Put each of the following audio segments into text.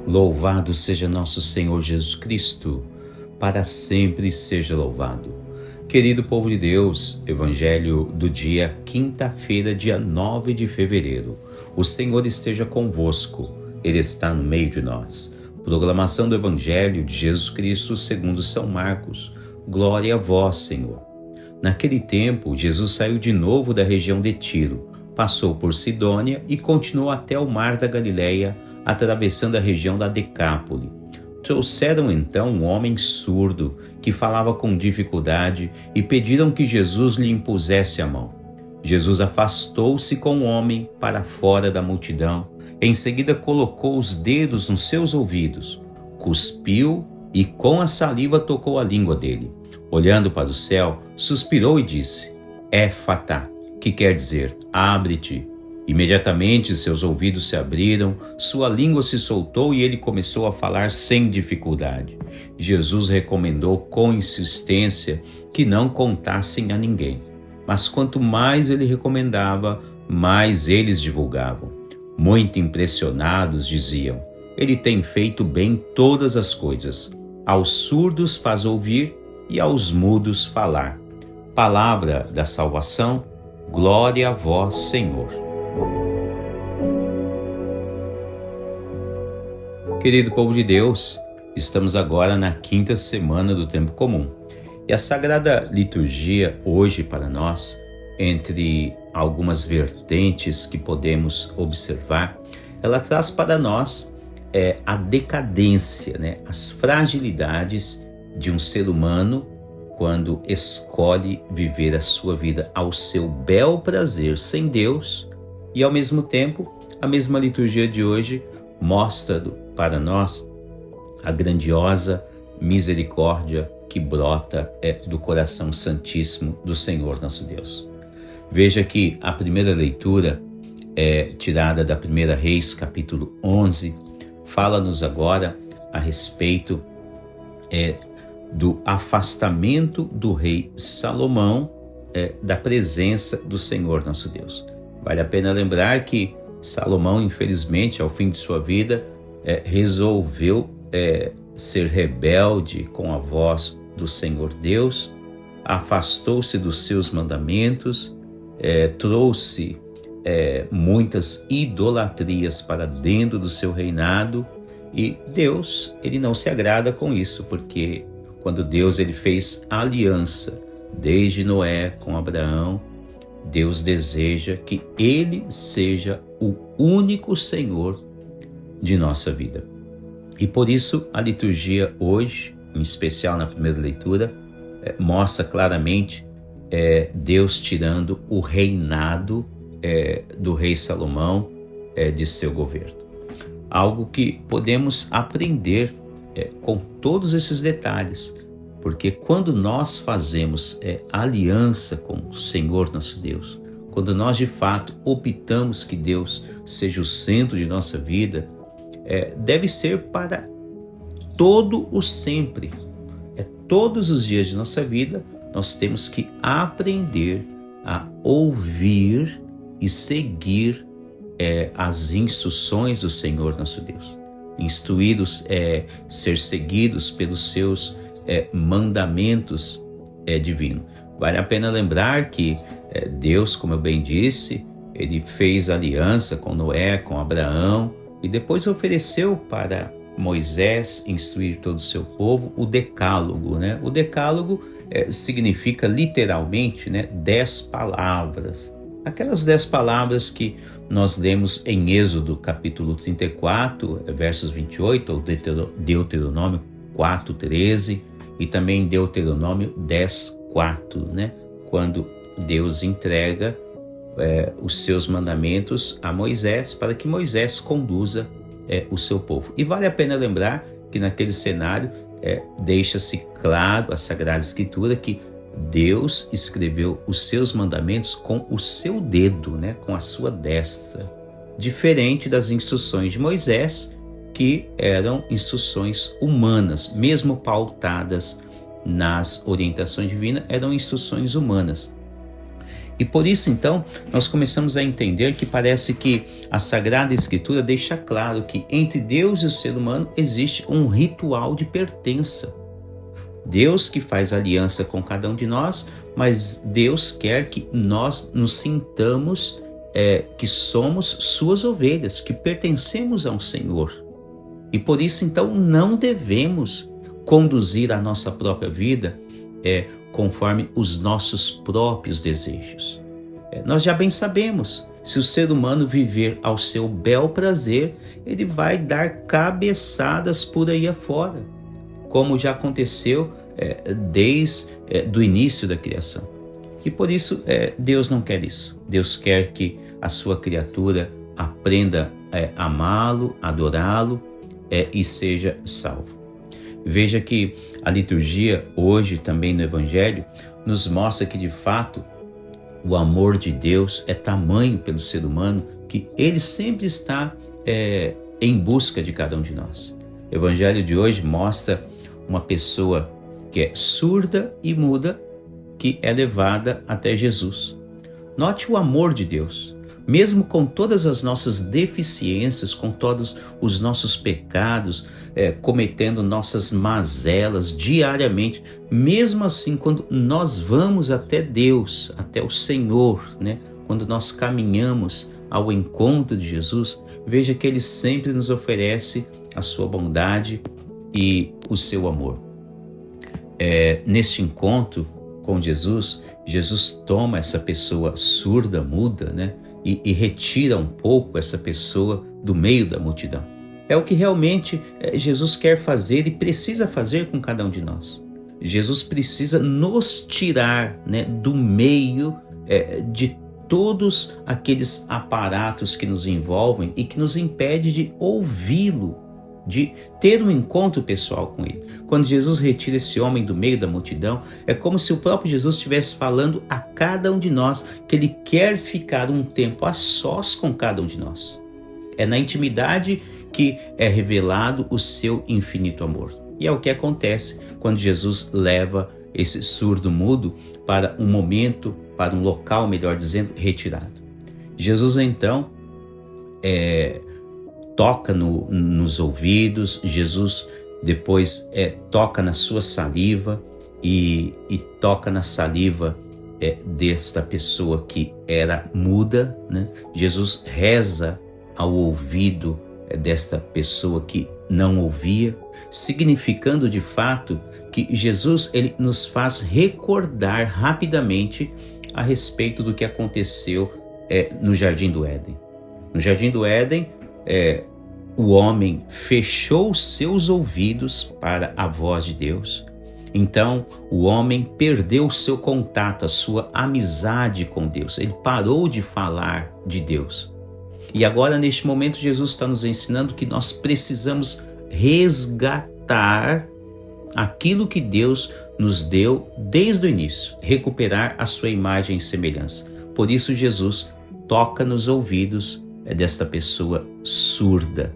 Louvado seja nosso Senhor Jesus Cristo, para sempre seja louvado. Querido povo de Deus, Evangelho do dia quinta-feira, dia 9 de fevereiro. O Senhor esteja convosco, Ele está no meio de nós. Proclamação do Evangelho de Jesus Cristo segundo São Marcos. Glória a vós, Senhor. Naquele tempo, Jesus saiu de novo da região de Tiro, passou por Sidônia e continuou até o mar da Galileia, atravessando a região da Decápole. Trouxeram então um homem surdo, que falava com dificuldade, e pediram que Jesus lhe impusesse a mão. Jesus afastou-se com o homem para fora da multidão. Em seguida colocou os dedos nos seus ouvidos, cuspiu e com a saliva tocou a língua dele. Olhando para o céu, suspirou e disse: Éfata, que quer dizer, abre-te. Imediatamente seus ouvidos se abriram, sua língua se soltou e ele começou a falar sem dificuldade. Jesus recomendou com insistência que não contassem a ninguém. Mas quanto mais ele recomendava, mais eles divulgavam. Muito impressionados diziam: ele tem feito bem todas as coisas. Aos surdos faz ouvir e aos mudos falar. Palavra da salvação, glória a vós, Senhor. Querido povo de Deus, estamos agora na quinta semana do tempo comum. E a Sagrada Liturgia hoje para nós, entre algumas vertentes que podemos observar, ela traz para nós a decadência, as fragilidades de um ser humano quando escolhe viver a sua vida ao seu bel prazer sem Deus, e ao mesmo tempo a mesma liturgia de hoje mostra para nós a grandiosa misericórdia que brota do coração santíssimo do Senhor nosso Deus. Veja que a primeira leitura tirada da 1 Reis, capítulo 11, fala-nos agora a respeito do afastamento do rei Salomão da presença do Senhor nosso Deus. Vale a pena lembrar que Salomão, infelizmente, ao fim de sua vida, resolveu ser rebelde com a voz do Senhor Deus, afastou-se dos seus mandamentos, trouxe muitas idolatrias para dentro do seu reinado, e Deus, ele não se agrada com isso, porque quando Deus ele fez aliança desde Noé com Abraão, Deus deseja que ele seja o único Senhor de nossa vida. E por isso a liturgia hoje, em especial na primeira leitura, mostra claramente Deus tirando o reinado do rei Salomão de seu governo. Algo que podemos aprender com todos esses detalhes, porque quando nós fazemos aliança com o Senhor nosso Deus, quando nós de fato optamos que Deus seja o centro de nossa vida, deve ser para todo o sempre. Todos os dias de nossa vida nós temos que aprender a ouvir e seguir as instruções do Senhor nosso Deus. Instruídos, ser seguidos pelos seus mandamentos divinos. Vale a pena lembrar que Deus, como eu bem disse, ele fez aliança com Noé, com Abraão, e depois ofereceu para Moisés instruir todo o seu povo o Decálogo. O Decálogo significa literalmente 10 palavras. Aquelas 10 palavras que nós lemos em Êxodo capítulo 34, versos 28, ou Deuteronômio 4:13, e também Deuteronômio 10:4, quando Deus entrega os seus mandamentos a Moisés para que Moisés conduza o seu povo. E vale a pena lembrar que naquele cenário deixa-se claro a Sagrada Escritura que Deus escreveu os seus mandamentos com o seu dedo, com a sua destra, diferente das instruções de Moisés, que eram instruções humanas, mesmo pautadas nas orientações divinas, eram instruções humanas. E por isso, então, nós começamos a entender que parece que a Sagrada Escritura deixa claro que entre Deus e o ser humano existe um ritual de pertença. Deus que faz aliança com cada um de nós, mas Deus quer que nós nos sintamos que somos suas ovelhas, que pertencemos ao Senhor. E por isso, então, não devemos conduzir a nossa própria vida conforme os nossos próprios desejos. Nós já bem sabemos, se o ser humano viver ao seu bel prazer, ele vai dar cabeçadas por aí afora, como já aconteceu desde do início da criação. E por isso Deus não quer isso. Deus quer que a sua criatura aprenda a amá-lo, adorá-lo e seja salvo. Veja que a liturgia hoje também no Evangelho nos mostra que de fato o amor de Deus é tamanho pelo ser humano que ele sempre está em busca de cada um de nós. O Evangelho de hoje mostra uma pessoa que é surda e muda, que é levada até Jesus. Note o amor de Deus. Mesmo com todas as nossas deficiências, com todos os nossos pecados, cometendo nossas mazelas diariamente, mesmo assim, quando nós vamos até Deus, até o Senhor, né? Quando nós caminhamos ao encontro de Jesus, veja que Ele sempre nos oferece a sua bondade e o seu amor. Neste encontro com Jesus, Jesus toma essa pessoa surda, muda, né? E retira um pouco essa pessoa do meio da multidão. É o que realmente Jesus quer fazer e precisa fazer com cada um de nós. Jesus precisa nos tirar, né, do meio de todos aqueles aparatos que nos envolvem e que nos impede de ouvi-lo, de ter um encontro pessoal com ele. Quando Jesus retira esse homem do meio da multidão, é como se o próprio Jesus estivesse falando a cada um de nós que ele quer ficar um tempo a sós com cada um de nós. É na intimidade que é revelado o seu infinito amor. E é o que acontece quando Jesus leva esse surdo mudo para um momento, para um local, melhor dizendo, retirado. Jesus então toca nos ouvidos, Jesus depois toca na sua saliva e toca na saliva desta pessoa que era muda, né? Jesus reza ao ouvido desta pessoa que não ouvia, significando de fato que Jesus ele nos faz recordar rapidamente a respeito do que aconteceu no Jardim do Éden. No Jardim do Éden, o homem fechou seus ouvidos para a voz de Deus. Então, o homem perdeu o seu contato, a sua amizade com Deus. Ele parou de falar de Deus. E agora, neste momento, Jesus está nos ensinando que nós precisamos resgatar aquilo que Deus nos deu desde o início, recuperar a sua imagem e semelhança. Por isso, Jesus toca nos ouvidos desta pessoa surda.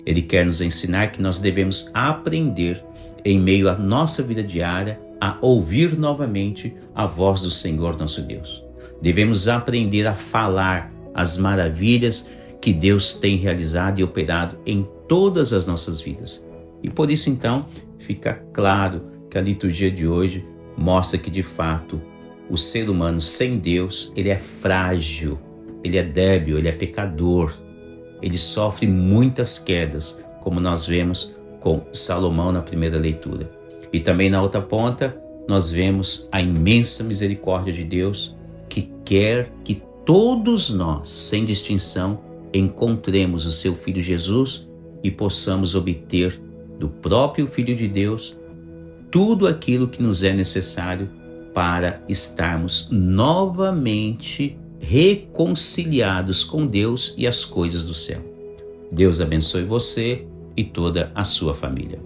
Ele quer nos ensinar que nós devemos aprender, em meio à nossa vida diária, a ouvir novamente a voz do Senhor nosso Deus. Devemos aprender a falar as maravilhas que Deus tem realizado e operado em todas as nossas vidas. E por isso, então, fica claro que a liturgia de hoje mostra que, de fato, o ser humano sem Deus, ele é frágil, ele é débil, ele é pecador, ele sofre muitas quedas, como nós vemos com Salomão na primeira leitura. E também na outra ponta, nós vemos a imensa misericórdia de Deus, que quer que todos nós, sem distinção, encontremos o seu Filho Jesus e possamos obter do próprio Filho de Deus tudo aquilo que nos é necessário para estarmos novamente reconciliados com Deus e as coisas do céu. Deus abençoe você e toda a sua família.